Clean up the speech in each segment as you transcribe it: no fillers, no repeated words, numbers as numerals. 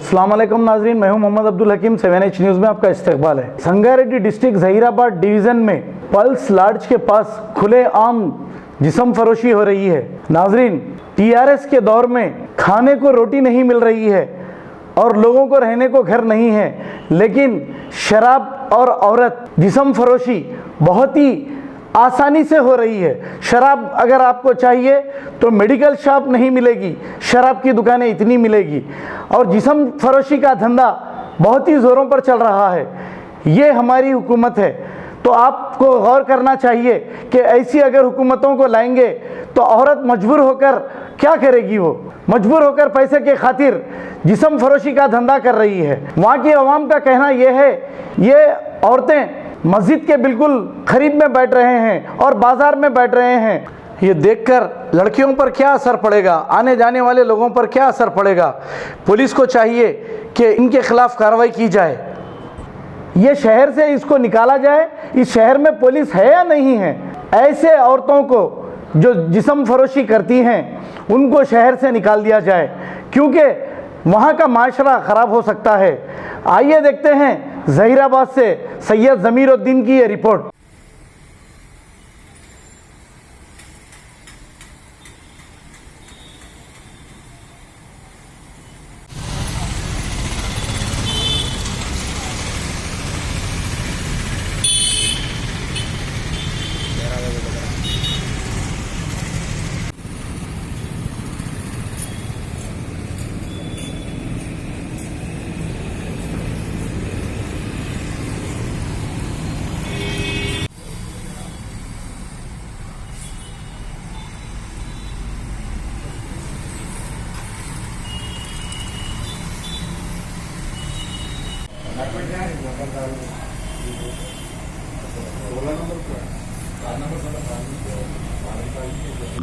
अस्सलाम वालेकुम नाजरीन, मैं हूं मोहम्मद अब्दुल हकीम। 7H न्यूज़ में आपका इस्तकबाल है। संगारेड्डी डिस्ट्रिक्ट जहीराबाद डिवीज़न में पल्स लॉज के पास खुलेआम जिस्म फरोशी हो रही है। नाजरीन, TRS के दौर में खाने को रोटी नहीं मिल रही है और लोगों को रहने को घर नहीं है, लेकिन शराब और औरत जिस्म फरोशी बहुत ही आसानी से हो रही है। शराब अगर आपको चाहिए तो मेडिकल शॉप नहीं मिलेगी, शराब की दुकानें इतनी मिलेगी, और जिस्म फरोशी का धंधा बहुत ही ज़ोरों पर चल रहा है। ये हमारी हुकूमत है, तो आपको गौर करना चाहिए कि ऐसी अगर हुकूमतों को लाएंगे तो औरत मजबूर होकर क्या करेगी? वो मजबूर होकर पैसे के खातिर जिस्म फरोशी का धंधा कर रही है। वहाँ की अवाम का कहना यह है, ये औरतें मस्जिद के बिल्कुल करीब में बैठ रहे हैं और बाज़ार में बैठ रहे हैं। ये देखकर लड़कियों पर क्या असर पड़ेगा, आने जाने वाले लोगों पर क्या असर पड़ेगा? पुलिस को चाहिए कि इनके खिलाफ कार्रवाई की जाए, ये शहर से इसको निकाला जाए। इस शहर में पुलिस है या नहीं है? ऐसे औरतों को जो जिस्म फरोशी करती हैं उनको शहर से निकाल दिया जाए, क्योंकि वहाँ का माशरा ख़राब हो सकता है। आइए देखते हैं जहीराबाद से सैयद ज़मीरुद्दीन की ये report.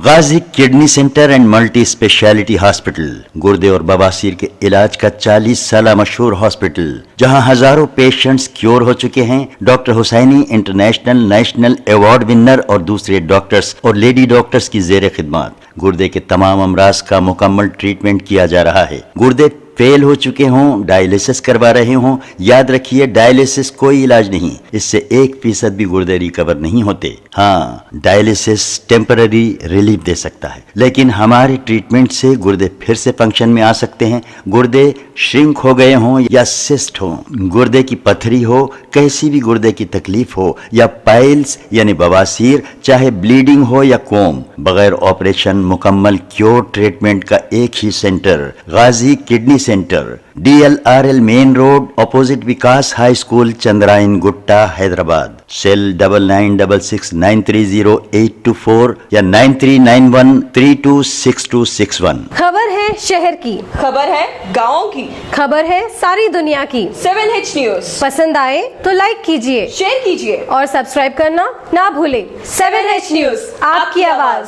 Ghazi kidney centre and multi speciality hospital गुर्दे और बवासीर के इलाज का 40 साल मशहूर हॉस्पिटल, जहां हजारों पेशेंट्स क्योर हो चुके हैं। Doctor Hussaini international national award winner और दूसरे डॉक्टर्स और लेडी डॉक्टर्स की जेर खिदमत गुर्दे के तमाम अमराज का मुकम्मल ट्रीटमेंट किया जा रहा है। गुर्दे फेल हो चुके हों, डायलिसिस करवा रहे हों, याद रखिए डायलिसिस कोई इलाज नहीं, इससे 1% भी गुर्दे रिकवर नहीं होते। हाँ, डायलिसिस टेम्पररी रिलीफ दे सकता है, लेकिन हमारे ट्रीटमेंट से गुर्दे फिर से फंक्शन में आ सकते हैं। गुर्दे श्रिंक हो गए हों या सिस्ट हो, गुर्दे की पथरी हो, कैसी भी गुर्दे की तकलीफ हो, या पाइल्स यानी बवासीर, चाहे ब्लीडिंग हो या कोम, बगैर ऑपरेशन मुकम्मल क्योर ट्रीटमेंट का एक ही centre, Ghazi kidney centre, DLRL main road, opposite Vikas high school, Chandrayangutta, Hyderabad. Cell 9966930824 या 9391326261। खबर है शहर की, खबर है गाँव की, खबर है सारी दुनिया की। 7H न्यूज़ पसंद आए तो लाइक कीजिए, शेयर कीजिए और सब्सक्राइब करना ना भूले। 7H न्यूज़, आपकी आवाज।